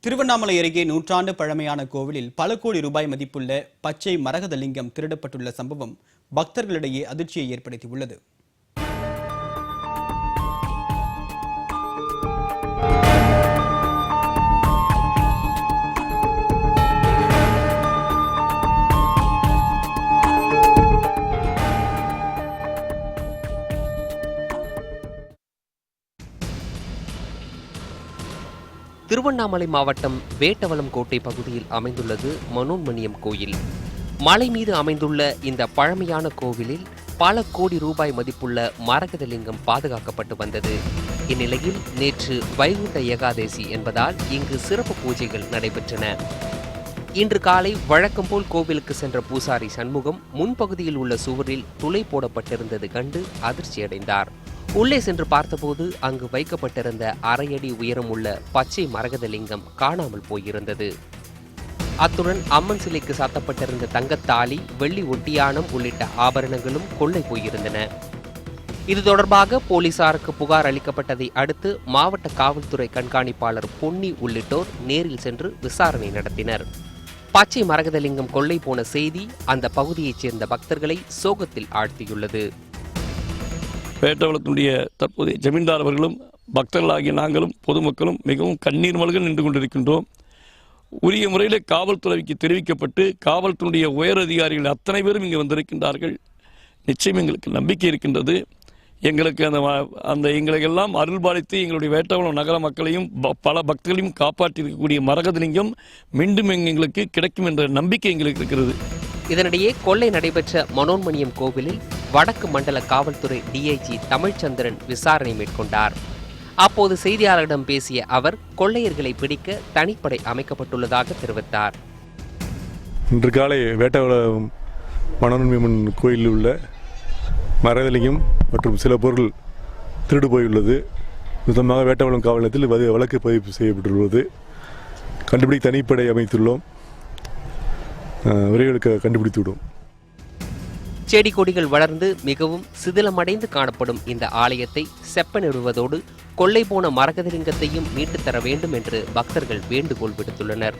திருவண்ணாமலை அருகே நூற்றாண்டு பழமையான கோவிலில் பல கோடி ரூபாய் மதிப்புள்ள பச்சை மரகத லிங்கம் திருடப்பட்டுள்ள சம்பவம் பக்தர்களிடையே அதிர்ச்சியை ஏற்படுத்தியுள்ளது. திருவண்ணாமலை மாவட்டம் வேட்டவலம் கோட்டை பகுதியில் அமைந்துள்ளது மனோன்மணியம் கோயில். மலை மீது அமைந்துள்ள இந்த பழமையான கோவிலில் பல கோடி ரூபாய் மதிப்புள்ள மரகதலிங்கம் பாதுகாக்கப்பட்டு வந்தது. இந்நிலையில் நேற்று வைகுண்ட ஏகாதேசி என்பதால் இங்கு சிறப்பு பூஜைகள் நடைபெற்றன. இன்று காலை வழக்கம் போல் கோவிலுக்கு சென்ற பூசாரி சண்முகம் முன்பகுதியில் உள்ள சுவரில் துளை போடப்பட்டிருந்தது கண்டு அதிர்ச்சியடைந்தார். உள்ளே சென்று பார்த்தபோது அங்கு வைக்கப்பட்டிருந்த 1/2 அடி உயரம் உள்ள பச்சை மரகதலிங்கம் காணாமல் போயிருந்தது. அத்துடன் அம்மன் சிலைக்கு சாத்தப்பட்டிருந்த தங்கத்தாலி, வெள்ளி ஒட்டியானம் உள்ளிட்ட ஆபரணங்களும் கொள்ளை போயிருந்தன. இது தொடர்பாக போலீசாருக்கு புகார் அளிக்கப்பட்டதை அடுத்து மாவட்ட காவல்துறை கண்காணிப்பாளர் பொன்னி உள்ளிட்டோர் நேரில் சென்று விசாரணை நடத்தினர். பச்சை மரகதலிங்கம் கொள்ளை போன செய்தி அந்த பகுதியைச் சேர்ந்த பக்தர்களை சோகத்தில் ஆழ்த்தியுள்ளது. வேட்டவலத்தினுடைய தற்போதைய ஜமீன்தார் அவர்களும் பக்தர்களாகிய நாங்களும் பொதுமக்களும் மிகவும் கண்ணீர் மல்க நின்று கொண்டிருக்கின்றோம். உரிய முறையில் காவல்துறைக்கு தெரிவிக்கப்பட்டு காவல்துறையுடைய உயர் அதிகாரிகள் அத்தனை பேரும் இங்கே வந்திருக்கின்றார்கள். நிச்சயம் எங்களுக்கு நம்பிக்கை இருக்கின்றது. எங்களுக்கு அந்த எங்களுக்கெல்லாம் அருள்பாலித்து எங்களுடைய வேட்டவலம் நகர மக்களையும் பல பக்தர்களையும் காப்பாற்றியிருக்கக்கூடிய மரகதலிங்கம் மீண்டும் எங்களுக்கு கிடைக்கும் என்ற நம்பிக்கை எங்களுக்கு இருக்கிறது. இதனிடையே கொள்ளை நடைபெற்ற மனோன்மணியம் கோவிலில் வடக்கு மண்டல காவல்துறை டிஐஜி தமிழ்ச்சந்திரன் விசாரணை மேற்கொண்டார். அப்போது செய்தியாளர்களிடம் பேசிய அவர் கொள்ளையர்களை பிடிக்க தனிப்படை அமைக்கப்பட்டுள்ளதாக தெரிவித்தார். இன்று காலை வேட்டவலம் மனோன்மணியம்மன் கோயிலில் உள்ள மரகதலிங்கம் மற்றும் சில பொருள் திருடு போயுள்ளது. விதமாக வேட்டவலம் காவல் நிலையத்தில் வழக்கு பதிவு செய்யப்பட்டுள்ளது. கண்டுபிடிக்க தனிப்படை அமைத்துள்ளோம். விரைவில் கண்டுபிடித்துவிடும். செடி கொடிகள் வளர்ந்து மிகவும் சிதிலமடைந்து காணப்படும் இந்த ஆலயத்தை செப்பனிடுவதோடு கொள்ளை போன மரகதலிங்கத்தையும் மீட்டுத்தர வேண்டும் என்று பக்தர்கள் வேண்டுகோள் விடுத்துள்ளனர்.